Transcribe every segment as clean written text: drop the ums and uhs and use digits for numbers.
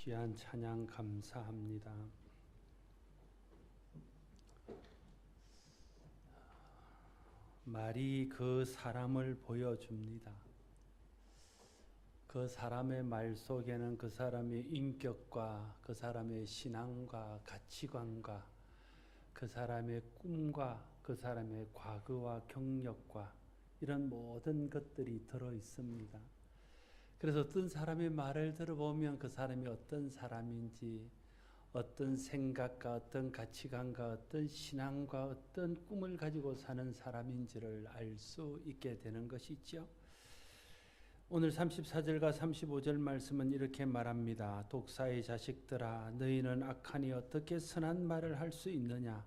귀한 찬양 감사합니다. 말이 그 사람을 보여줍니다. 그 사람의 말 속에는 그 사람의 인격과 그 사람의 신앙과 가치관과 그 사람의 꿈과 그 사람의 과거와 경력과 이런 모든 것들이 들어 있습니다. 그래서 어떤 사람의 말을 들어보면 그 사람이 어떤 사람인지, 어떤 생각과 어떤 가치관과 어떤 신앙과 어떤 꿈을 가지고 사는 사람인지를 알 수 있게 되는 것이죠. 오늘 34절과 35절 말씀은 이렇게 말합니다. 독사의 자식들아, 너희는 악하니 어떻게 선한 말을 할 수 있느냐?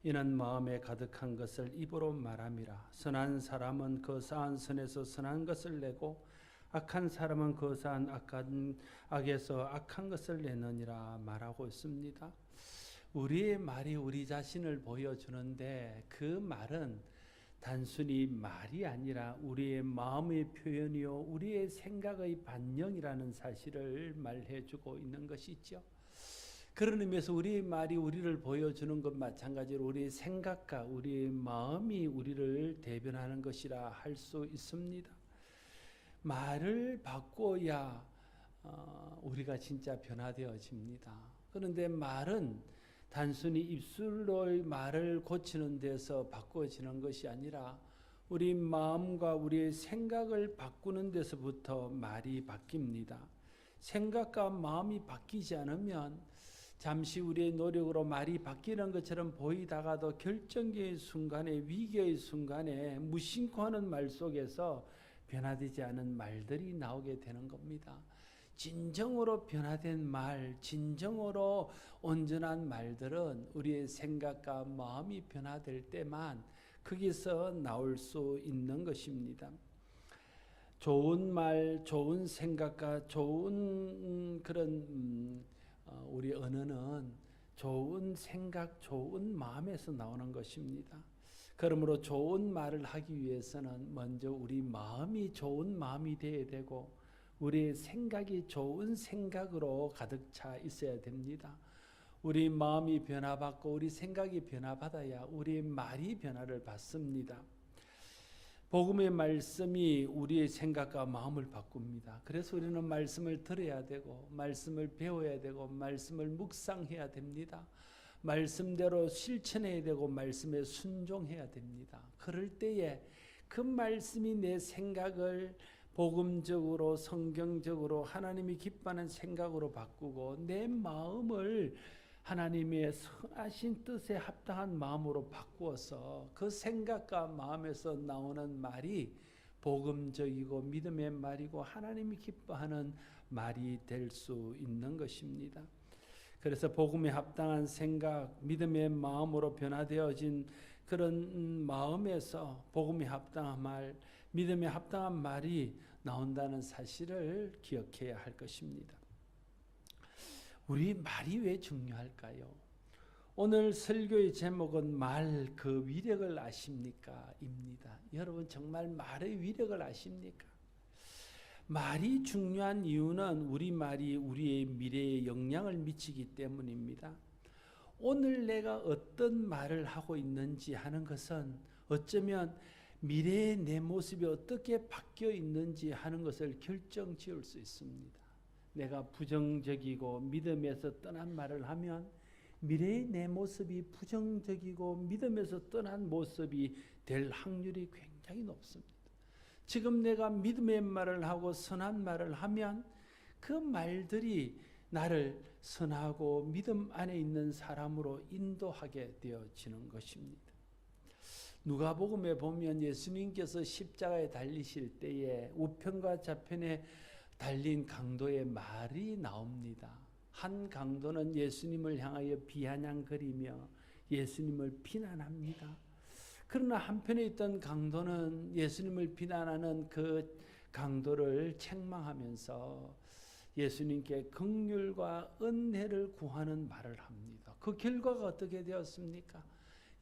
이는 마음에 가득한 것을 입으로 말함이라. 선한 사람은 그 쌓은 선에서 선한 것을 내고 악한 사람은 그 쌓은 악에서 악한 것을 내느니라 말하고 있습니다. 우리의 말이 우리 자신을 보여주는데 그 말은 단순히 말이 아니라 우리의 마음의 표현이요 우리의 생각의 반영이라는 사실을 말해주고 있는 것이죠. 그런 의미에서 우리의 말이 우리를 보여주는 것 마찬가지로 우리의 생각과 우리의 마음이 우리를 대변하는 것이라 할 수 있습니다. 말을 바꿔야 우리가 진짜 변화되어집니다. 그런데 말은 단순히 입술로의 말을 고치는 데서 바꿔지는 것이 아니라 우리 마음과 우리의 생각을 바꾸는 데서부터 말이 바뀝니다. 생각과 마음이 바뀌지 않으면 잠시 우리의 노력으로 말이 바뀌는 것처럼 보이다가도 결정적인 순간에, 위기의 순간에 무심코 하는 말 속에서 변화되지 않은 말들이 나오게 되는 겁니다. 진정으로 변화된 말, 진정으로 온전한 말들은 우리의 생각과 마음이 변화될 때만 거기서 나올 수 있는 것입니다. 좋은 말, 좋은 생각과 좋은 그런 우리 언어는 좋은 생각, 좋은 마음에서 나오는 것입니다. 그러므로 좋은 말을 하기 위해서는 먼저 우리 마음이 좋은 마음이 되어야 되고 우리의 생각이 좋은 생각으로 가득 차 있어야 됩니다. 우리 마음이 변화받고 우리 생각이 변화받아야 우리의 말이 변화를 받습니다. 복음의 말씀이 우리의 생각과 마음을 바꿉니다. 그래서 우리는 말씀을 들어야 되고 말씀을 배워야 되고 말씀을 묵상해야 됩니다. 말씀대로 실천해야 되고 말씀에 순종해야 됩니다. 그럴 때에 그 말씀이 내 생각을 복음적으로 성경적으로 하나님이 기뻐하는 생각으로 바꾸고 내 마음을 하나님의 선하신 뜻에 합당한 마음으로 바꾸어서 그 생각과 마음에서 나오는 말이 복음적이고 믿음의 말이고 하나님이 기뻐하는 말이 될 수 있는 것입니다. 그래서 복음에 합당한 생각, 믿음의 마음으로 변화되어진 그런 마음에서 복음에 합당한 말, 믿음에 합당한 말이 나온다는 사실을 기억해야 할 것입니다. 우리 말이 왜 중요할까요? 오늘 설교의 제목은 말 그 위력을 아십니까? 입니다. 여러분 정말 말의 위력을 아십니까? 말이 중요한 이유는 우리 말이 우리의 미래에 영향을 미치기 때문입니다. 오늘 내가 어떤 말을 하고 있는지 하는 것은 어쩌면 미래의 내 모습이 어떻게 바뀌어 있는지 하는 것을 결정 지을 수 있습니다. 내가 부정적이고 믿음에서 떠난 말을 하면 미래의 내 모습이 부정적이고 믿음에서 떠난 모습이 될 확률이 굉장히 높습니다. 지금 내가 믿음의 말을 하고 선한 말을 하면 그 말들이 나를 선하고 믿음 안에 있는 사람으로 인도하게 되어지는 것입니다. 누가복음에 보면 예수님께서 십자가에 달리실 때에 우편과 좌편에 달린 강도의 말이 나옵니다. 한 강도는 예수님을 향하여 비아냥거리며 예수님을 비난합니다. 그러나 한편에 있던 강도는 예수님을 비난하는 그 강도를 책망하면서 예수님께 긍휼과 은혜를 구하는 말을 합니다. 그 결과가 어떻게 되었습니까?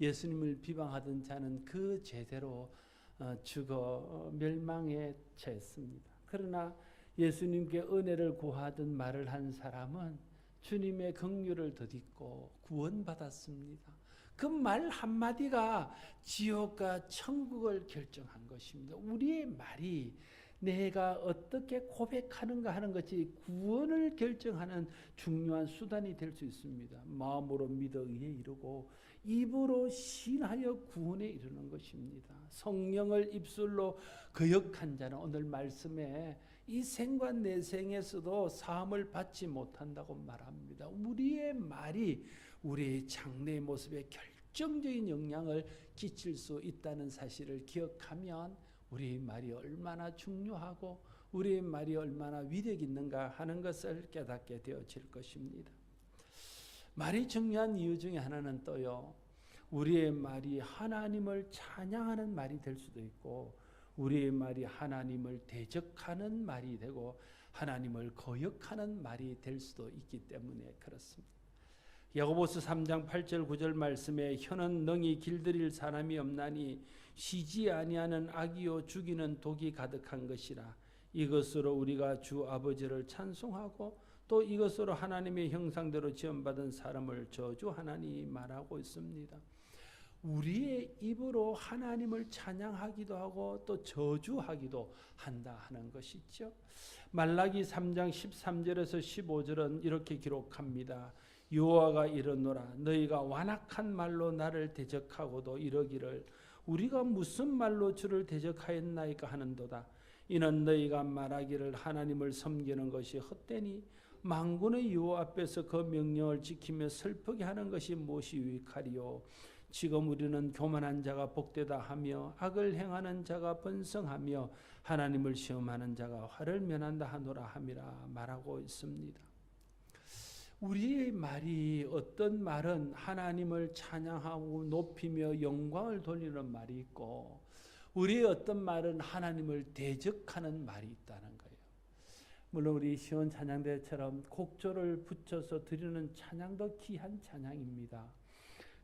예수님을 비방하던 자는 그 죄대로 죽어 멸망에 처했습니다. 그러나 예수님께 은혜를 구하던 말을 한 사람은 주님의 긍휼을 덧입고 구원받았습니다. 그 말 한마디가 지옥과 천국을 결정한 것입니다. 우리의 말이 내가 어떻게 고백하는가 하는 것이 구원을 결정하는 중요한 수단이 될 수 있습니다. 마음으로 믿어 의에 이르고 입으로 신하여 구원에 이르는 것입니다. 성령을 입술로 거역한 자는 오늘 말씀에 이 생과 내생에서도 사함을 받지 못한다고 말합니다. 우리의 말이 우리의 장래의 모습에 결정적인 영향을 끼칠 수 있다는 사실을 기억하면 우리의 말이 얼마나 중요하고 우리의 말이 얼마나 위력 있는가 하는 것을 깨닫게 되어질 것입니다. 말이 중요한 이유 중에 하나는 또요, 우리의 말이 하나님을 찬양하는 말이 될 수도 있고 우리의 말이 하나님을 대적하는 말이 되고 하나님을 거역하는 말이 될 수도 있기 때문에 그렇습니다. 야고보서 3장 8절 9절 말씀에 혀는 능히 길들일 사람이 없나니 쉬지 아니하는 악이요 죽이는 독이 가득한 것이라. 이것으로 우리가 주 아버지를 찬송하고 또 이것으로 하나님의 형상대로 지음받은 사람을 저주하나니 말하고 있습니다. 우리의 입으로 하나님을 찬양하기도 하고 또 저주하기도 한다 하는 것이죠. 말라기 3장 13절에서 15절은 이렇게 기록합니다. 여호와가 이르노라 너희가 완악한 말로 나를 대적하고도 이러기를 우리가 무슨 말로 주를 대적하였나이까 하는도다. 이는 너희가 말하기를 하나님을 섬기는 것이 헛되니 만군의 여호와 앞에서 그 명령을 지키며 슬프게 하는 것이 무엇이 유익하리요. 지금 우리는 교만한 자가 복되다 하며 악을 행하는 자가 번성하며 하나님을 시험하는 자가 화를 면한다 하노라 함이라 말하고 있습니다. 우리의 말이 어떤 말은 하나님을 찬양하고 높이며 영광을 돌리는 말이 있고 우리의 어떤 말은 하나님을 대적하는 말이 있다는 거예요. 물론 우리 시온 찬양대처럼 곡조를 붙여서 드리는 찬양도 귀한 찬양입니다.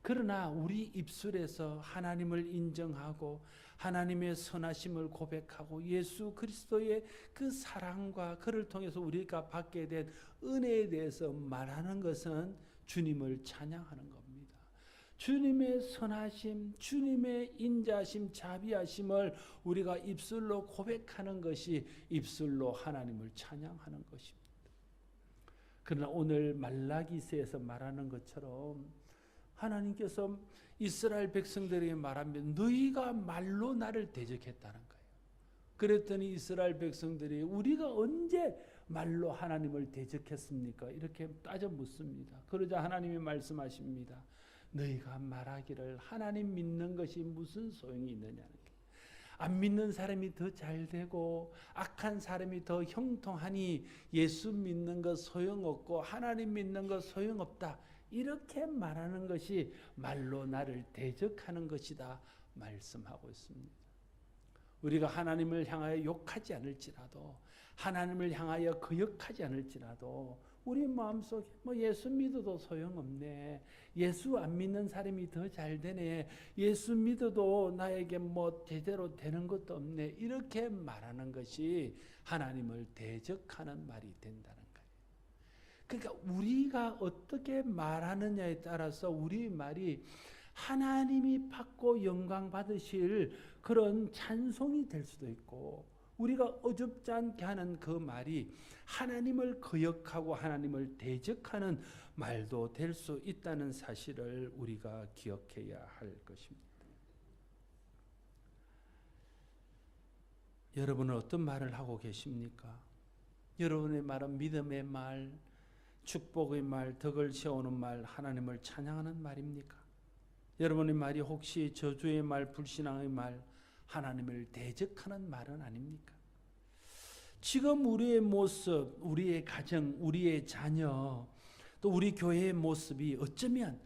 그러나 우리 입술에서 하나님을 인정하고 하나님의 선하심을 고백하고 예수 그리스도의 그 사랑과 그를 통해서 우리가 받게 된 은혜에 대해서 말하는 것은 주님을 찬양하는 겁니다. 주님의 선하심, 주님의 인자심, 자비하심을 우리가 입술로 고백하는 것이 입술로 하나님을 찬양하는 것입니다. 그러나 오늘 말라기서에서 말하는 것처럼 하나님께서 이스라엘 백성들에게 말하면 너희가 말로 나를 대적했다는 거예요. 그랬더니 이스라엘 백성들이 우리가 언제 말로 하나님을 대적했습니까? 이렇게 따져 묻습니다. 그러자 하나님이 말씀하십니다. 너희가 말하기를 하나님 믿는 것이 무슨 소용이 있느냐는 거예요. 안 믿는 사람이 더 잘되고 악한 사람이 더 형통하니 예수 믿는 것 소용없고 하나님 믿는 것 소용없다. 이렇게 말하는 것이 말로 나를 대적하는 것이다 말씀하고 있습니다. 우리가 하나님을 향하여 욕하지 않을지라도 하나님을 향하여 거역하지 않을지라도 우리 마음속에 예수 믿어도 소용없네. 예수 안 믿는 사람이 더 잘되네. 예수 믿어도 나에게 제대로 되는 것도 없네. 이렇게 말하는 것이 하나님을 대적하는 말이 된다는 거예요. 그러니까 우리가 어떻게 말하느냐에 따라서 우리 말이 하나님이 받고 영광 받으실 그런 찬송이 될 수도 있고 우리가 어줍지 않게 하는 그 말이 하나님을 거역하고 하나님을 대적하는 말도 될 수 있다는 사실을 우리가 기억해야 할 것입니다. 여러분은 어떤 말을 하고 계십니까? 여러분의 말은 믿음의 말, 축복의 말, 덕을 세우는 말, 하나님을 찬양하는 말입니까? 여러분의 말이 혹시 저주의 말, 불신앙의 말, 하나님을 대적하는 말은 아닙니까? 지금 우리의 모습, 우리의 가정, 우리의 자녀, 또 우리 교회의 모습이 어쩌면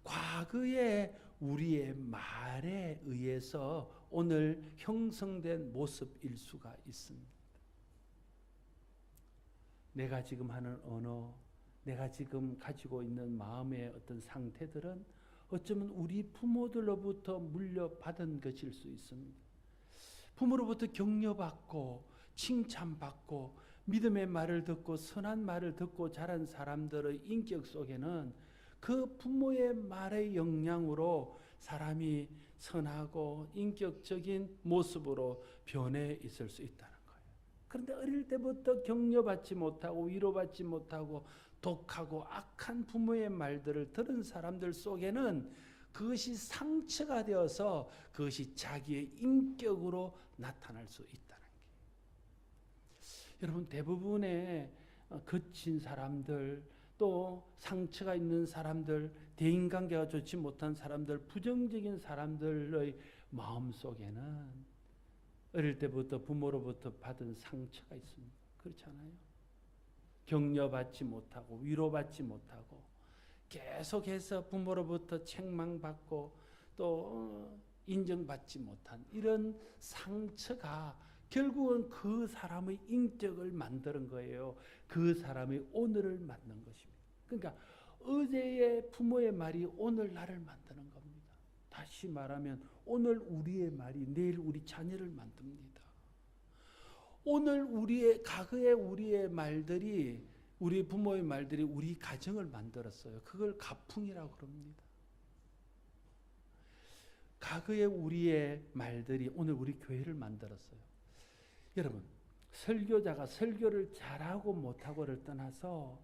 과거의 우리의 말에 의해서 오늘 형성된 모습일 수가 있습니다. 내가 지금 하는 언어, 내가 지금 가지고 있는 마음의 어떤 상태들은 어쩌면 우리 부모들로부터 물려받은 것일 수 있습니다. 부모로부터 격려받고 칭찬받고 믿음의 말을 듣고 선한 말을 듣고 자란 사람들의 인격 속에는 그 부모의 말의 영향으로 사람이 선하고 인격적인 모습으로 변해 있을 수 있다는 거예요. 그런데 어릴 때부터 격려받지 못하고 위로받지 못하고 독하고 악한 부모의 말들을 들은 사람들 속에는 그것이 상처가 되어서 그것이 자기의 인격으로 나타날 수 있다는 거예요. 여러분, 대부분의 거친 사람들, 또 상처가 있는 사람들, 대인관계가 좋지 못한 사람들, 부정적인 사람들의 마음속에는 어릴 때부터 부모로부터 받은 상처가 있습니다. 그렇지 않아요? 격려받지 못하고 위로받지 못하고 계속해서 부모로부터 책망받고 또 인정받지 못한 이런 상처가 결국은 그 사람의 인격을 만드는 거예요. 그 사람의 오늘을 만든 것입니다. 그러니까 어제의 부모의 말이 오늘 나를 만드는 겁니다. 다시 말하면 오늘 우리의 말이 내일 우리 자녀를 만듭니다. 오늘 과거의 우리의 말들이, 우리 부모의 말들이 우리 가정을 만들었어요. 그걸 가풍이라고 그럽니다. 과거의 우리의 말들이 오늘 우리 교회를 만들었어요. 여러분, 설교자가 설교를 잘하고 못하고를 떠나서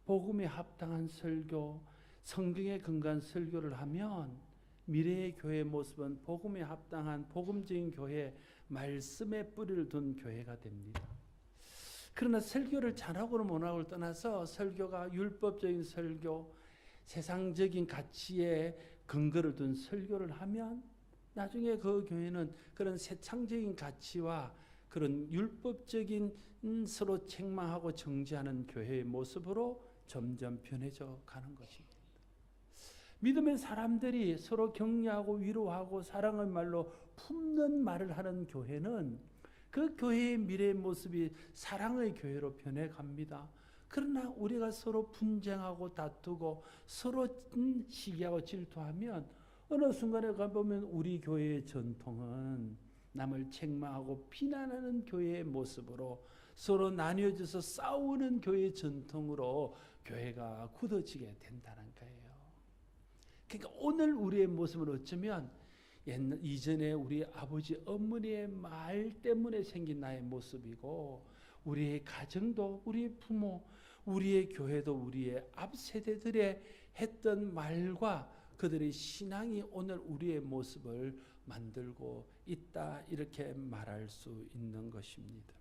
복음에 합당한 설교, 성경에 근거한 설교를 하면 미래의 교회의 모습은 복음에 합당한 복음적인 교회, 말씀에 뿌리를 둔 교회가 됩니다. 그러나 설교를 잘하고는 못하고를 떠나서 설교가 율법적인 설교, 세상적인 가치에 근거를 둔 설교를 하면 나중에 그 교회는 그런 세상적인 가치와 그런 율법적인 서로 책망하고 정죄하는 교회의 모습으로 점점 변해져 가는 것입니다. 믿음의 사람들이 서로 격려하고 위로하고 사랑의 말로 품는 말을 하는 교회는 그 교회의 미래의 모습이 사랑의 교회로 변해갑니다. 그러나 우리가 서로 분쟁하고 다투고 서로 시기하고 질투하면 어느 순간에 가보면 우리 교회의 전통은 남을 책망하고 비난하는 교회의 모습으로 서로 나뉘어져서 싸우는 교회의 전통으로 교회가 굳어지게 된다는 거예요. 그러니까 오늘 우리의 모습은 어쩌면 이전에 우리 아버지 어머니의 말 때문에 생긴 나의 모습이고 우리의 가정도 우리의 부모, 우리의 교회도 우리의 앞 세대들의 했던 말과 그들의 신앙이 오늘 우리의 모습을 만들고 있다, 이렇게 말할 수 있는 것입니다.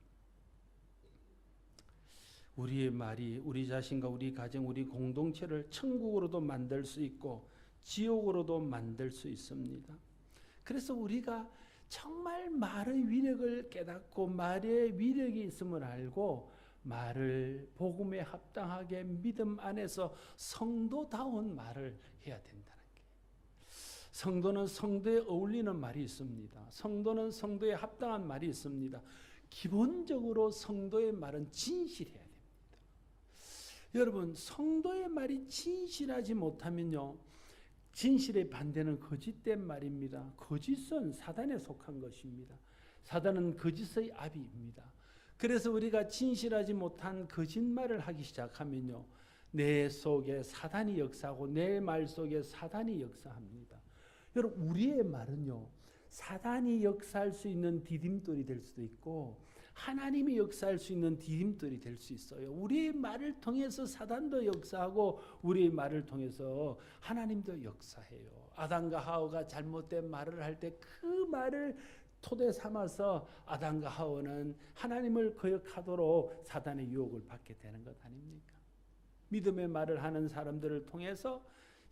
우리의 말이 우리 자신과 우리 가정, 우리 공동체를 천국으로도 만들 수 있고 지옥으로도 만들 수 있습니다. 그래서 우리가 정말 말의 위력을 깨닫고 말의 위력이 있음을 알고 말을 복음에 합당하게 믿음 안에서 성도다운 말을 해야 된다는 게. 성도는 성도에 어울리는 말이 있습니다. 성도는 성도에 합당한 말이 있습니다. 기본적으로 성도의 말은 진실해야 됩니다. 여러분, 성도의 말이 진실하지 못하면요, 진실의 반대는 거짓된 말입니다. 거짓은 사단에 속한 것입니다. 사단은 거짓의 아비입니다. 그래서 우리가 진실하지 못한 거짓말을 하기 시작하면요, 내 속에 사단이 역사하고 내 말 속에 사단이 역사합니다. 여러분, 우리의 말은요, 사단이 역사할 수 있는 디딤돌이 될 수도 있고 하나님이 역사할 수 있는 디딤돌이 될 수 있어요. 우리의 말을 통해서 사단도 역사하고 우리의 말을 통해서 하나님도 역사해요. 아담과 하와가 잘못된 말을 할 때 그 말을 토대 삼아서 아담과 하와는 하나님을 거역하도록 사단의 유혹을 받게 되는 것 아닙니까? 믿음의 말을 하는 사람들을 통해서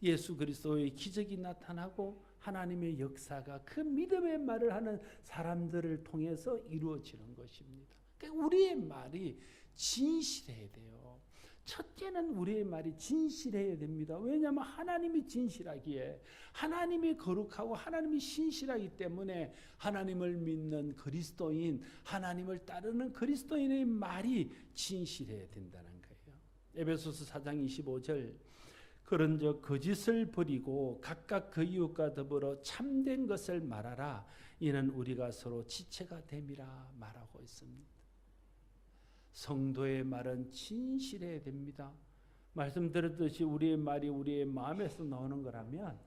예수 그리스도의 기적이 나타나고 하나님의 역사가 그 믿음의 말을 하는 사람들을 통해서 이루어지는 것입니다. 그러니까 우리의 말이 진실해야 돼요. 첫째는 우리의 말이 진실해야 됩니다. 왜냐하면 하나님이 진실하기에, 하나님이 거룩하고 하나님이 신실하기 때문에 하나님을 믿는 그리스도인, 하나님을 따르는 그리스도인의 말이 진실해야 된다는 거예요. 에베소서 4장 25절, 그런즉 거짓을 버리고 각각 그 이웃과 더불어 참된 것을 말하라. 이는 우리가 서로 지체가 됨이라 말하고 있습니다. 성도의 말은 진실해야 됩니다. 말씀드렸듯이 우리의 말이 우리의 마음에서 나오는 거라면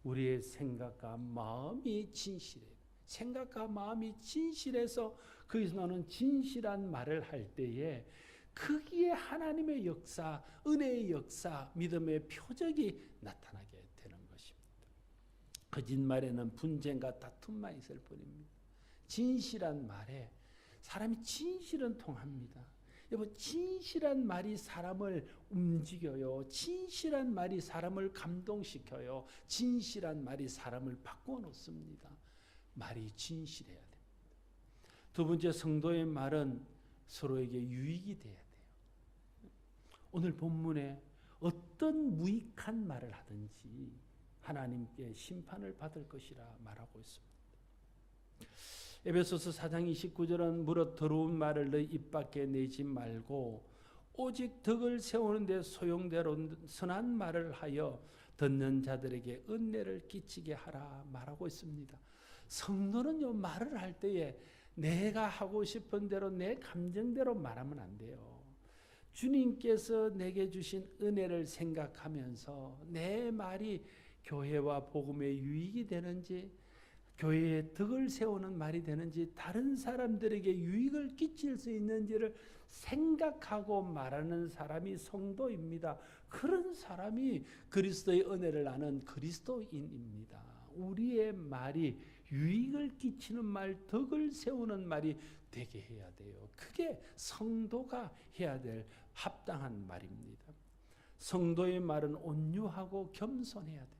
우리의 생각과 마음이 진실해요. 생각과 마음이 진실해서 거기서 나오는 진실한 말을 할 때에 거기에 하나님의 역사, 은혜의 역사, 믿음의 표적이 나타나게 되는 것입니다. 거짓말에는 분쟁과 다툼만 있을 뿐입니다. 진실한 말에 사람이 진실은 통합니다. 여러분, 진실한 말이 사람을 움직여요. 진실한 말이 사람을 감동시켜요. 진실한 말이 사람을 바꿔놓습니다. 말이 진실해야 됩니다. 두 번째, 성도의 말은 서로에게 유익이 돼야 돼요. 오늘 본문에 어떤 무익한 말을 하든지 하나님께 심판을 받을 것이라 말하고 있습니다. 에베소서 4장 29절은 무릇 더러운 말을 너희 입 밖에 내지 말고 오직 덕을 세우는 데 소용대로 선한 말을 하여 듣는 자들에게 은혜를 끼치게 하라 말하고 있습니다. 성도는요, 말을 할 때에 내가 하고 싶은 대로 내 감정대로 말하면 안 돼요. 주님께서 내게 주신 은혜를 생각하면서 내 말이 교회와 복음의 유익이 되는지, 교회에 덕을 세우는 말이 되는지, 다른 사람들에게 유익을 끼칠 수 있는지를 생각하고 말하는 사람이 성도입니다. 그런 사람이 그리스도의 은혜를 아는 그리스도인입니다. 우리의 말이 유익을 끼치는 말, 덕을 세우는 말이 되게 해야 돼요. 그게 성도가 해야 될 합당한 말입니다. 성도의 말은 온유하고 겸손해야 됩니다.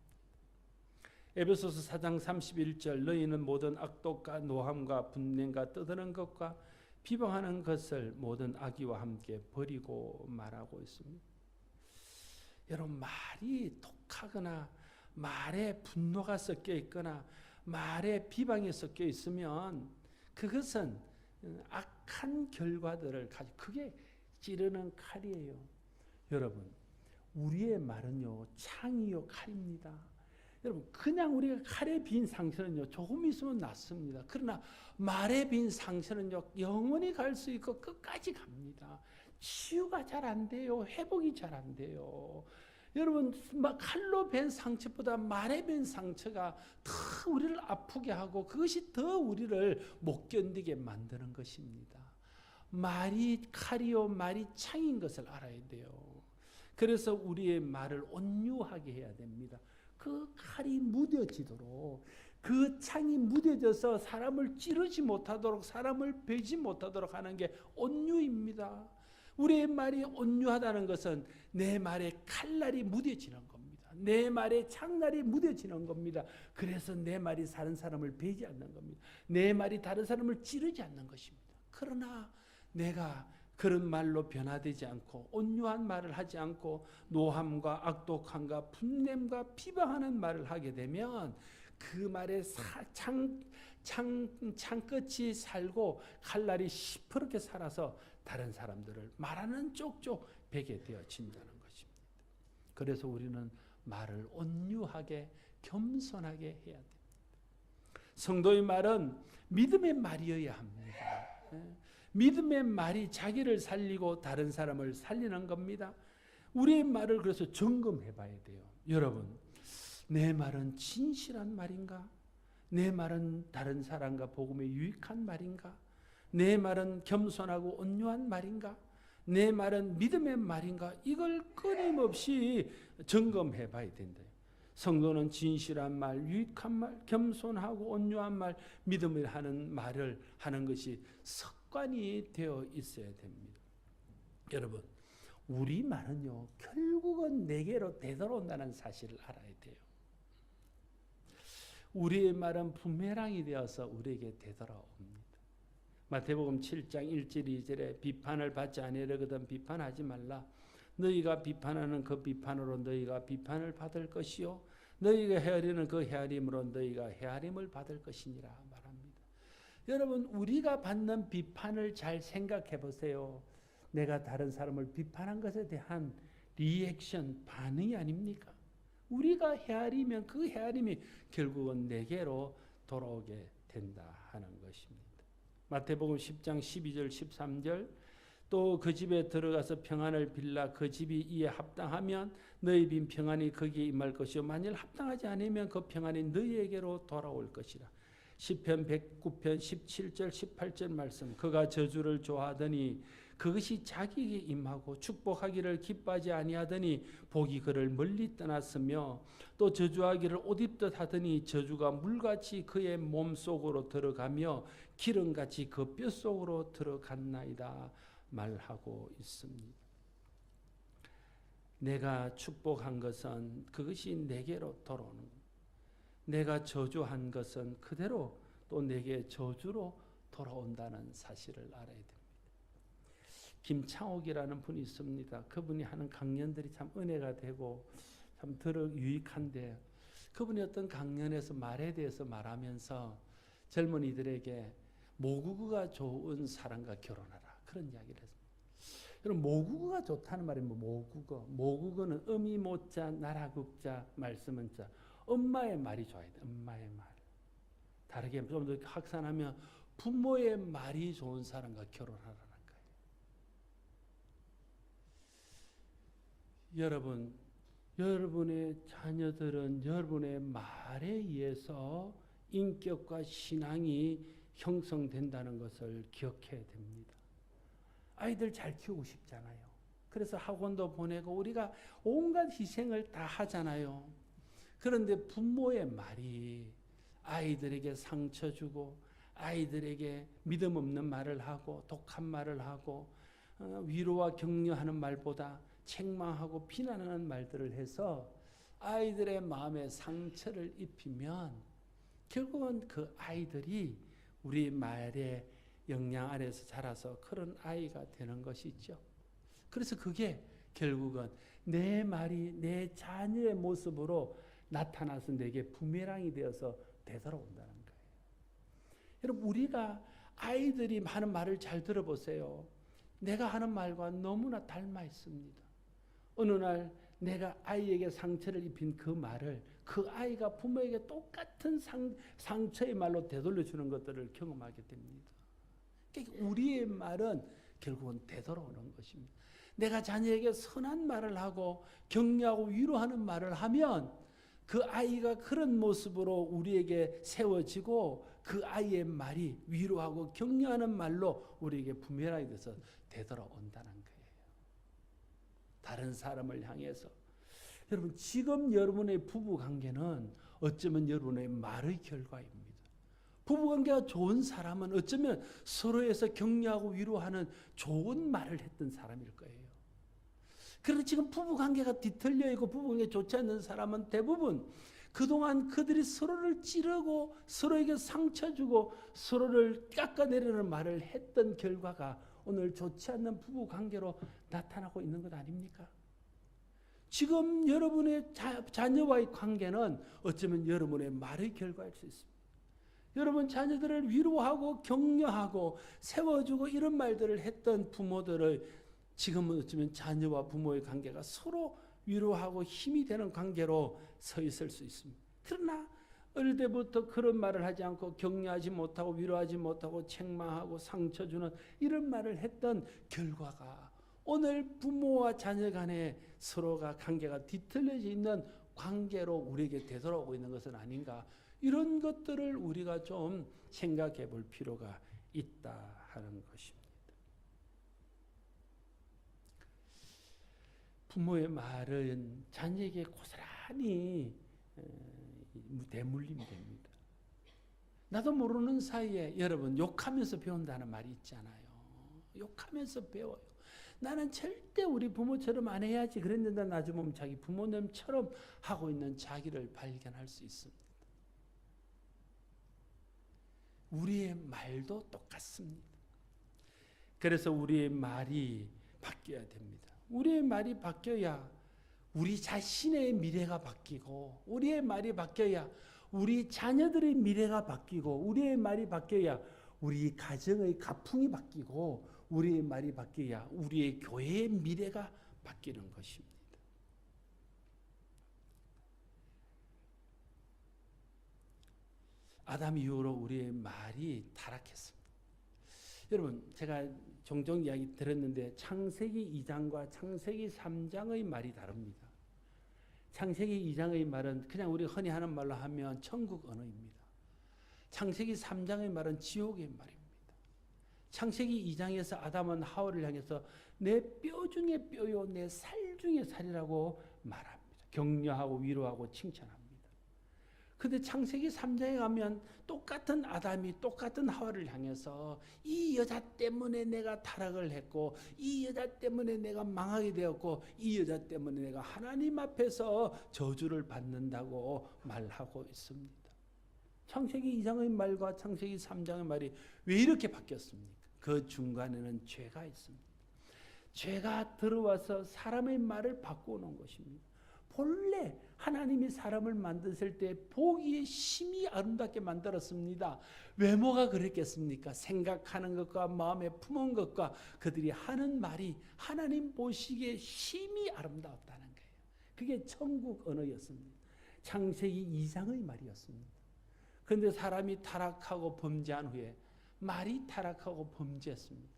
에베소서 4장 31절 너희는 모든 악독과 노함과 분냄과 떠드는 것과 비방하는 것을 모든 악의와 함께 버리고 말하고 있습니다. 여러분, 말이 독하거나 말에 분노가 섞여 있거나 말에 비방이 섞여 있으면 그것은 악한 결과들을 가지고, 그게 찌르는 칼이에요. 여러분, 우리의 말은요, 창이요 칼입니다. 여러분, 그냥 우리가 칼에 빈 상처는요, 조금 있으면 낫습니다. 그러나 말에 빈 상처는요, 영원히 갈 수 있고 끝까지 갑니다. 치유가 잘 안 돼요. 회복이 잘 안 돼요. 여러분, 칼로 벤 상처보다 말에 벤 상처가 더 우리를 아프게 하고 그것이 더 우리를 못 견디게 만드는 것입니다. 말이 칼이요 말이 창인 것을 알아야 돼요. 그래서 우리의 말을 온유하게 해야 됩니다. 그 칼이 무뎌지도록, 그 창이 무뎌져서 사람을 찌르지 못하도록, 사람을 베지 못하도록 하는 게 온유입니다. 우리의 말이 온유하다는 것은 내 말에 칼날이 무뎌지는 겁니다. 내 말에 창날이 무뎌지는 겁니다. 그래서 내 말이 다른 사람을 베지 않는 겁니다. 내 말이 다른 사람을 찌르지 않는 것입니다. 그러나 내가 그런 말로 변화되지 않고 온유한 말을 하지 않고 노함과 악독함과 분냄과 비방하는 말을 하게 되면 그 말에 창끝이 살고 칼날이 시퍼렇게 살아서 다른 사람들을 말하는 쪽쪽 베게 되어진다는 것입니다. 그래서 우리는 말을 온유하게 겸손하게 해야 됩니다. 성도의 말은 믿음의 말이어야 합니다. 믿음의 말이 자기를 살리고 다른 사람을 살리는 겁니다. 우리의 말을 그래서 점검해 봐야 돼요. 여러분, 내 말은 진실한 말인가? 내 말은 다른 사람과 복음에 유익한 말인가? 내 말은 겸손하고 온유한 말인가? 내 말은 믿음의 말인가? 이걸 끊임없이 점검해 봐야 된다. 성도는 진실한 말, 유익한 말, 겸손하고 온유한 말, 믿음을 하는 말을 하는 것이 습관이 되어 있어야 됩니다. 여러분, 우리 말은요, 결국은 내게로 되돌아온다는 사실을 알아야 돼요. 우리의 말은 부메랑이 되어서 우리에게 되돌아옵니다. 마태복음 7장 1절 2절에 비판을 받지 아니하려거든 비판하지 말라. 너희가 비판하는 그 비판으로 너희가 비판을 받을 것이요 너희가 헤아리는 그 헤아림으로 너희가 헤아림을 받을 것이니라 말합니다. 여러분, 우리가 받는 비판을 잘 생각해 보세요. 내가 다른 사람을 비판한 것에 대한 리액션, 반응이 아닙니까? 우리가 헤아리면 그 헤아림이 결국은 내게로 돌아오게 된다 하는 것입니다. 마태복음 10장 12절 13절 또 그 집에 들어가서 평안을 빌라 그 집이 이에 합당하면 너희 빈 평안이 거기에 임할 것이요 만일 합당하지 않으면 그 평안이 너희에게로 돌아올 것이라. 시편 109편 17절 18절 말씀. 그가 저주를 좋아하더니 그것이 자기에게 임하고 축복하기를 기뻐하지 아니하더니 복이 그를 멀리 떠났으며 또 저주하기를 옷 입듯 하더니 저주가 물같이 그의 몸속으로 들어가며 기름같이 그 뼛속으로 들어갔나이다 말하고 있습니다. 내가 축복한 것은 그것이 내게로 돌아오는 것. 내가 저주한 것은 그대로 또 내게 저주로 돌아온다는 사실을 알아야 됩니다. 김창옥이라는 분이 있습니다. 그분이 하는 강연들이 참 은혜가 되고 참 들어 유익한데 그분이 어떤 강연에서 말에 대해서 말하면서 젊은이들에게 모국어가 좋은 사람과 결혼하라 그런 이야기를 했습니다. 여러분 모국어가 좋다는 말이 뭐 모국어. 모국어는 음이 모자 나라국자 말씀은 자 엄마의 말이 좋아야 돼. 엄마의 말. 다르게 좀 더 확산하면 부모의 말이 좋은 사람과 결혼하라는 거예요. 여러분, 여러분의 자녀들은 여러분의 말에 의해서 인격과 신앙이 형성된다는 것을 기억해야 됩니다. 아이들 잘 키우고 싶잖아요. 그래서 학원도 보내고 우리가 온갖 희생을 다 하잖아요. 그런데 부모의 말이 아이들에게 상처 주고 아이들에게 믿음 없는 말을 하고 독한 말을 하고 위로와 격려하는 말보다 책망하고 비난하는 말들을 해서 아이들의 마음에 상처를 입히면 결국은 그 아이들이 우리 말의 영향 아래서 자라서 그런 아이가 되는 것이죠. 그래서 그게 결국은 내 말이 내 자녀의 모습으로 나타나서 내게 부메랑이 되어서 되돌아온다는 거예요. 여러분 우리가 아이들이 하는 말을 잘 들어보세요. 내가 하는 말과 너무나 닮아 있습니다. 어느 날 내가 아이에게 상처를 입힌 그 말을 그 아이가 부모에게 똑같은 상처의 말로 되돌려주는 것들을 경험하게 됩니다. 그러니까 우리의 말은 결국은 되돌아오는 것입니다. 내가 자녀에게 선한 말을 하고 격려하고 위로하는 말을 하면 그 아이가 그런 모습으로 우리에게 세워지고 그 아이의 말이 위로하고 격려하는 말로 우리에게 부메랑이 돼서 되돌아온다는 거예요. 다른 사람을 향해서. 여러분 지금 여러분의 부부관계는 어쩌면 여러분의 말의 결과입니다. 부부관계가 좋은 사람은 어쩌면 서로에서 격려하고 위로하는 좋은 말을 했던 사람일 거예요. 그런데 지금 부부관계가 뒤틀려 있고 부부관계 좋지 않는 사람은 대부분 그동안 그들이 서로를 찌르고 서로에게 상처 주고 서로를 깎아내리는 말을 했던 결과가 오늘 좋지 않는 부부관계로 나타나고 있는 것 아닙니까? 지금 여러분의 자녀와의 관계는 어쩌면 여러분의 말의 결과일 수 있습니다. 여러분 자녀들을 위로하고 격려하고 세워주고 이런 말들을 했던 부모들을 지금은 어쩌면 자녀와 부모의 관계가 서로 위로하고 힘이 되는 관계로 서 있을 수 있습니다. 그러나 어릴 때부터 그런 말을 하지 않고 격려하지 못하고 위로하지 못하고 책망하고 상처 주는 이런 말을 했던 결과가 오늘 부모와 자녀 간에 서로가 관계가 뒤틀려져 있는 관계로 우리에게 되돌아오고 있는 것은 아닌가. 이런 것들을 우리가 좀 생각해 볼 필요가 있다 하는 것입니다. 부모의 말은 자녀에게 고스란히 대물림이 됩니다. 나도 모르는 사이에 여러분 욕하면서 배운다는 말이 있잖아요. 욕하면서 배워요. 나는 절대 우리 부모처럼 안 해야지 그랬는데 나중에 보면 자기 부모님처럼 하고 있는 자기를 발견할 수 있습니다. 우리의 말도 똑같습니다. 그래서 우리의 말이 바뀌어야 됩니다. 우리의 말이 바뀌어야 우리 자신의 미래가 바뀌고 우리의 말이 바뀌어야 우리 자녀들의 미래가 바뀌고 우리의 말이 바뀌어야 우리 가정의 가풍이 바뀌고 우리의 말이 바뀌어야 우리의 교회의 미래가 바뀌는 것입니다. 아담 이후로 우리의 말이 타락했습니다. 여러분, 제가 종종 이야기 들었는데 창세기 2장과 창세기 3장의 말이 다릅니다. 창세기 2장의 말은 그냥 우리 흔히 하는 말로 하면 천국 언어입니다. 창세기 3장의 말은 지옥의 말입니다. 창세기 2장에서 아담은 하와를 향해서 내 뼈 중에 뼈요 내 살 중에 살이라고 말합니다. 격려하고 위로하고 칭찬합니다. 근데 창세기 3장에 가면 똑같은 아담이 똑같은 하와를 향해서 이 여자 때문에 내가 타락을 했고 이 여자 때문에 내가 망하게 되었고 이 여자 때문에 내가 하나님 앞에서 저주를 받는다고 말하고 있습니다. 창세기 2장의 말과 창세기 3장의 말이 왜 이렇게 바뀌었습니까? 그 중간에는 죄가 있습니다. 죄가 들어와서 사람의 말을 바꾸는 것입니다. 본래 하나님이 사람을 만드실 때 보기에 심히 아름답게 만들었습니다. 외모가 그랬겠습니까? 생각하는 것과 마음에 품은 것과 그들이 하는 말이 하나님 보시기에 심히 아름다웠다는 거예요. 그게 천국 언어였습니다. 창세기 2장의 말이었습니다. 그런데 사람이 타락하고 범죄한 후에 말이 타락하고 범죄했습니다.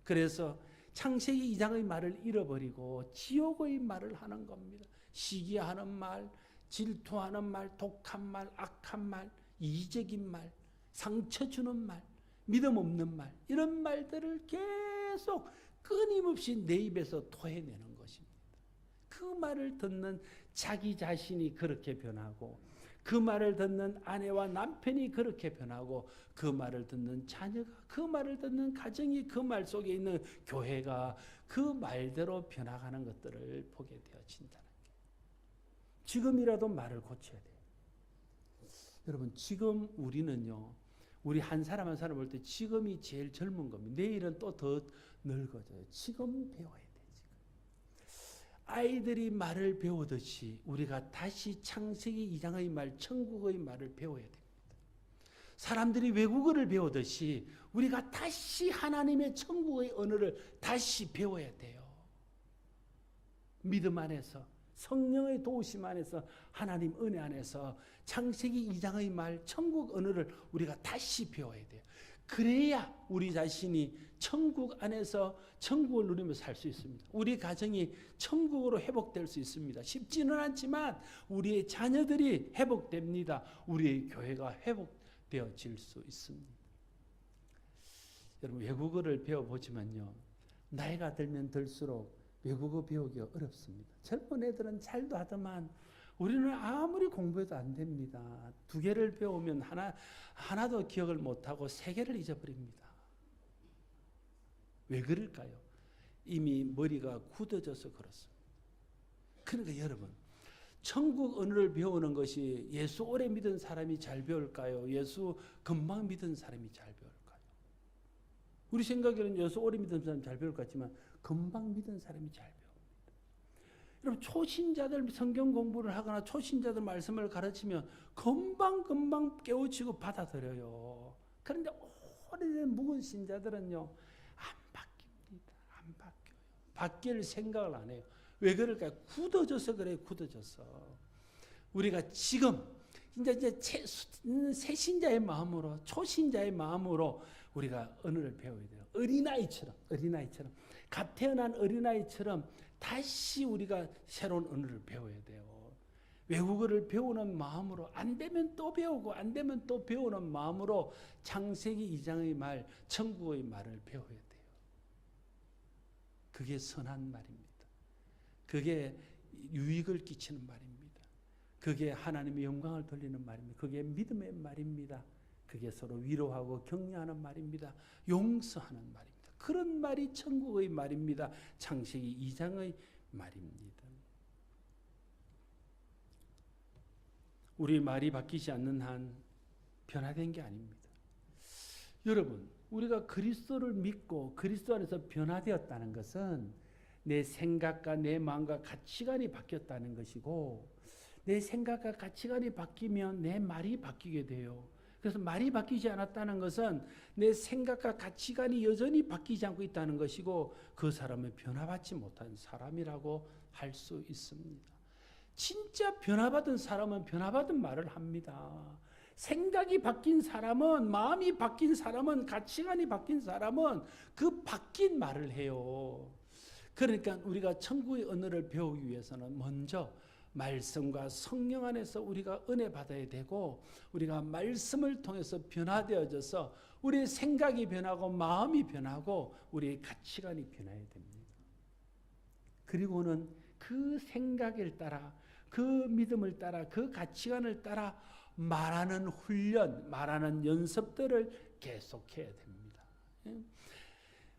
그래서 창세기 2장의 말을 잃어버리고 지옥의 말을 하는 겁니다. 시기하는 말, 질투하는 말, 독한 말, 악한 말, 이적인 말, 상처 주는 말, 믿음 없는 말, 이런 말들을 계속 끊임없이 내 입에서 토해내는 것입니다. 그 말을 듣는 자기 자신이 그렇게 변하고 그 말을 듣는 아내와 남편이 그렇게 변하고 그 말을 듣는 자녀가 그 말을 듣는 가정이 그 말 속에 있는 교회가 그 말대로 변화가는 것들을 보게 되어진다는 거예요. 지금이라도 말을 고쳐야 돼요. 여러분, 지금 우리는요, 우리 한 사람 한 사람 볼 때 지금이 제일 젊은 겁니다. 내일은 또 더 늙어져요. 지금 배워야 돼요. 아이들이 말을 배우듯이 우리가 다시 창세기 2장의 말, 천국의 말을 배워야 됩니다. 사람들이 외국어를 배우듯이 우리가 다시 하나님의 천국의 언어를 다시 배워야 돼요. 믿음 안에서, 성령의 도우심 안에서, 하나님 은혜 안에서 창세기 2장의 말, 천국 언어를 우리가 다시 배워야 돼요. 그래야 우리 자신이 천국 안에서 천국을 누리며 살 수 있습니다. 우리 가정이 천국으로 회복될 수 있습니다. 쉽지는 않지만 우리의 자녀들이 회복됩니다. 우리의 교회가 회복되어질 수 있습니다. 여러분, 외국어를 배워보지만요, 나이가 들면 들수록 외국어 배우기가 어렵습니다. 젊은 애들은 잘도 하더만 우리는 아무리 공부해도 안 됩니다. 2개를 배우면 하나도 기억을 못하고 3개를 잊어버립니다. 왜 그럴까요? 이미 머리가 굳어져서 그렇습니다. 그러니까 여러분, 천국 언어를 배우는 것이 예수 오래 믿은 사람이 잘 배울까요? 예수 금방 믿은 사람이 잘 배울까요? 우리 생각에는 예수 오래 믿은 사람이 잘 배울 것 같지만 금방 믿은 사람이 잘 배웁니다. 여러분, 초신자들 성경 공부를 하거나 초신자들 말씀을 가르치면 금방 깨우치고 받아들여요. 그런데 오래된 묵은 신자들은요, 안 바뀝니다. 안 바뀌어요. 바뀔 생각을 안 해요. 왜 그럴까요? 굳어져서 그래요. 굳어져서. 우리가 지금 이제 새 신자의 마음으로, 초신자의 마음으로 우리가 언어를 배워야 돼요. 어린아이처럼 갓 태어난 어린아이처럼 다시 우리가 새로운 언어를 배워야 돼요. 외국어를 배우는 마음으로, 안 되면 또 배우고 안 되면 또 배우는 마음으로 창세기 2장의 말, 천국의 말을 배워야 돼요. 그게 선한 말입니다. 그게 유익을 끼치는 말입니다. 그게 하나님의 영광을 돌리는 말입니다. 그게 믿음의 말입니다. 그게 서로 위로하고 격려하는 말입니다. 용서하는 말입니다. 그런 말이 천국의 말입니다. 창세기 2장의 말입니다. 우리 말이 바뀌지 않는 한 변화된 게 아닙니다. 여러분, 우리가 그리스도를 믿고 그리스도 안에서 변화되었다는 것은 내 생각과 내 마음과 가치관이 바뀌었다는 것이고, 내 생각과 가치관이 바뀌면 내 말이 바뀌게 돼요. 그래서 말이 바뀌지 않았다는 것은 내 생각과 가치관이 여전히 바뀌지 않고 있다는 것이고, 그 사람은 변화받지 못한 사람이라고 할 수 있습니다. 진짜 변화받은 사람은 변화받은 말을 합니다. 생각이 바뀐 사람은, 마음이 바뀐 사람은, 가치관이 바뀐 사람은 그 바뀐 말을 해요. 그러니까 우리가 천국의 언어를 배우기 위해서는 먼저 말씀과 성령 안에서 우리가 은혜 받아야 되고, 우리가 말씀을 통해서 변화되어져서 우리의 생각이 변하고 마음이 변하고 우리의 가치관이 변해야 됩니다. 그리고는 그 생각을 따라, 그 믿음을 따라, 그 가치관을 따라 말하는 훈련, 말하는 연습들을 계속해야 됩니다.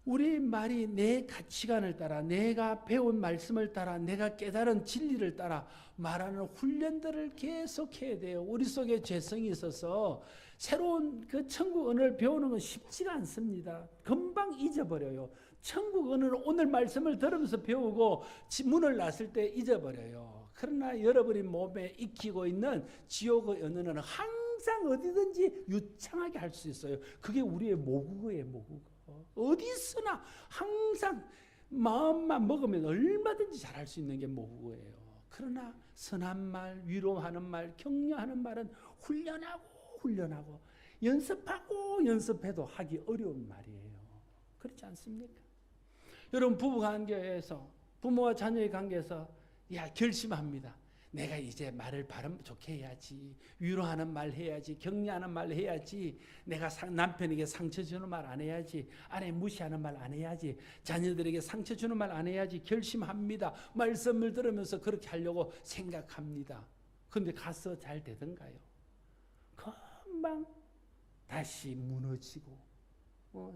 우리 말이 내 가치관을 따라, 내가 배운 말씀을 따라, 내가 깨달은 진리를 따라 말하는 훈련들을 계속해야 돼요. 우리 속에 죄성이 있어서 새로운 그 천국 언어를 배우는 건 쉽지가 않습니다. 금방 잊어버려요. 천국 언어를 오늘 말씀을 들으면서 배우고 문을 놨을 때 잊어버려요. 그러나 여러분이 몸에 익히고 있는 지옥의 언어는 항상 어디든지 유창하게 할 수 있어요. 그게 우리의 모국어예요, 모국어. 어디서나 항상 마음만 먹으면 얼마든지 잘할 수 있는 게 모국어예요. 그러나 선한 말, 위로하는 말, 격려하는 말은 훈련하고 연습하고 연습해도 하기 어려운 말이에요. 그렇지 않습니까? 여러분, 부부관계에서, 부모와 자녀의 관계에서 결심합니다. 내가 이제 말을 발음 좋게 해야지, 위로하는 말 해야지, 격려하는 말 해야지, 내가 남편에게 상처 주는 말 안 해야지, 아내 무시하는 말 안 해야지, 자녀들에게 상처 주는 말 안 해야지 결심합니다. 말씀을 들으면서 그렇게 하려고 생각합니다. 그런데 가서 잘 되던가요? 금방 다시 무너지고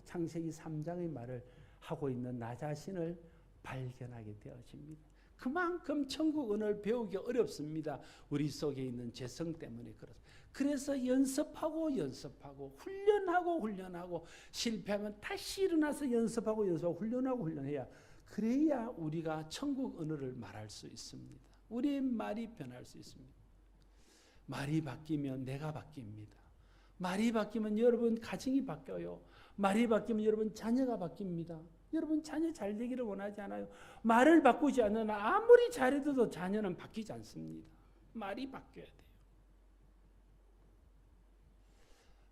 창세기 3장의 말을 하고 있는 나 자신을 발견하게 되어집니다. 그만큼 천국 언어를 배우기 어렵습니다. 우리 속에 있는 죄성 때문에 그렇습니다. 그래서 연습하고 훈련하고 실패하면 다시 일어나서 연습하고 훈련해야, 그래야 우리가 천국 언어를 말할 수 있습니다. 우리의 말이 변할 수 있습니다. 말이 바뀌면 내가 바뀝니다. 말이 바뀌면 여러분 가정이 바뀌어요. 말이 바뀌면 여러분 자녀가 바뀝니다. 여러분 자녀 잘 되기를 원하지 않아요? 말을 바꾸지 않으면 아무리 잘해도 자녀는 바뀌지 않습니다. 말이 바뀌어야 돼요.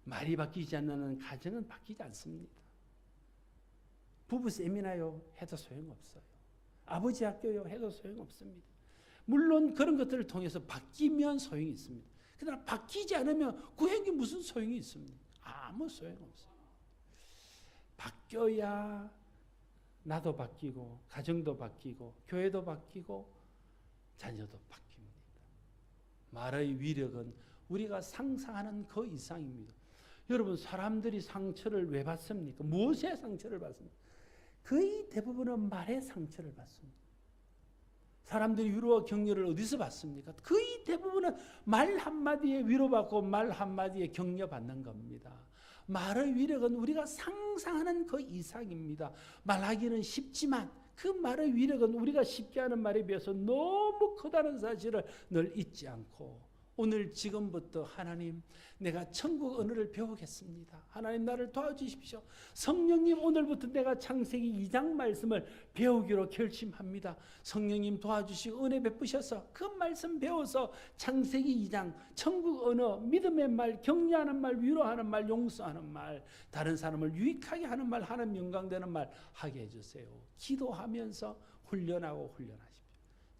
말이 바뀌지 않는 가정은 바뀌지 않습니다. 부부 세미나요 해도 소용없어요. 아버지 학교요 해도 소용없습니다. 물론 그런 것들을 통해서 바뀌면 소용이 있습니다. 그러나 바뀌지 않으면 구획이 무슨 소용이 있습니까? 아무 소용없어요. 바뀌어야 나도 바뀌고, 가정도 바뀌고, 교회도 바뀌고, 자녀도 바뀝니다. 말의 위력은 우리가 상상하는 그 이상입니다. 여러분, 사람들이 상처를 왜 받습니까? 무엇에 상처를 받습니까? 거의 대부분은 말의 상처를 받습니다. 사람들이 위로와 격려를 어디서 받습니까? 거의 대부분은 말 한마디에 위로받고 말 한마디에 격려받는 겁니다. 말의 위력은 우리가 상상하는 그 이상입니다. 말하기는 쉽지만 그 말의 위력은 우리가 쉽게 하는 말에 비해서 너무 크다는 사실을 늘 잊지 않고, 오늘 지금부터 하나님, 내가 천국 언어를 배우겠습니다. 하나님 나를 도와주십시오. 성령님, 오늘부터 내가 창세기 2장 말씀을 배우기로 결심합니다. 성령님 도와주시고 은혜 베푸셔서 그 말씀 배워서 창세기 2장 천국 언어, 믿음의 말, 격려하는 말, 위로하는 말, 용서하는 말, 다른 사람을 유익하게 하는 말, 하나님 영광되는 말 하게 해주세요. 기도하면서 훈련하십시오.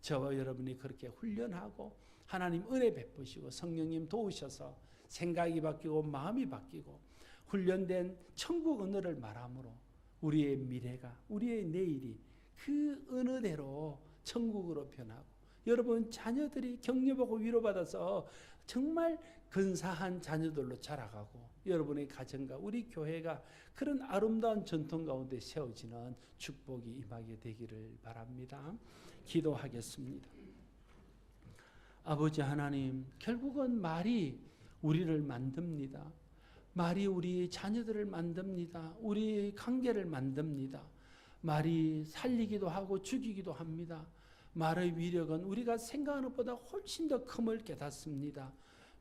저와 여러분이 그렇게 훈련하고 하나님 은혜 베푸시고 성령님 도우셔서 생각이 바뀌고 마음이 바뀌고 훈련된 천국 언어를 말함으로 우리의 미래가, 우리의 내일이 그 언어대로 천국으로 변하고, 여러분 자녀들이 격려받고 위로받아서 정말 근사한 자녀들로 자라가고, 여러분의 가정과 우리 교회가 그런 아름다운 전통 가운데 세워지는 축복이 임하게 되기를 바랍니다. 기도하겠습니다. 아버지 하나님, 결국은 말이 우리를 만듭니다. 말이 우리 자녀들을 만듭니다. 우리의 관계를 만듭니다. 말이 살리기도 하고 죽이기도 합니다. 말의 위력은 우리가 생각하는 것보다 훨씬 더 큼을 깨닫습니다.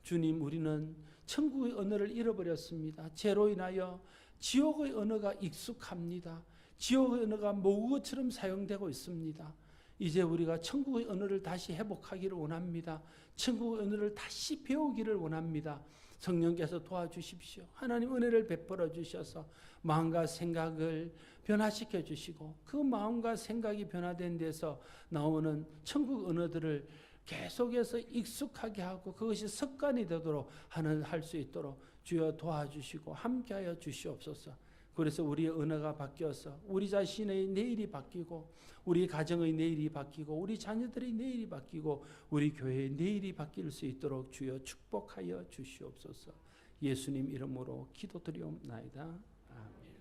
주님, 우리는 천국의 언어를 잃어버렸습니다. 죄로 인하여 지옥의 언어가 익숙합니다. 지옥의 언어가 모국어처럼 사용되고 있습니다. 이제 우리가 천국의 언어를 다시 회복하기를 원합니다. 천국의 언어를 다시 배우기를 원합니다. 성령께서 도와주십시오. 하나님 은혜를 베풀어 주셔서 마음과 생각을 변화시켜 주시고 그 마음과 생각이 변화된 데서 나오는 천국 언어들을 계속해서 익숙하게 하고 그것이 습관이 되도록 할 수 있도록 주여 도와주시고 함께하여 주시옵소서. 그래서 우리의 언어가 바뀌어서 우리 자신의 내일이 바뀌고 우리 가정의 내일이 바뀌고 우리 자녀들의 내일이 바뀌고 우리 교회의 내일이 바뀔 수 있도록 주여 축복하여 주시옵소서. 예수님 이름으로 기도드리옵나이다. 아멘.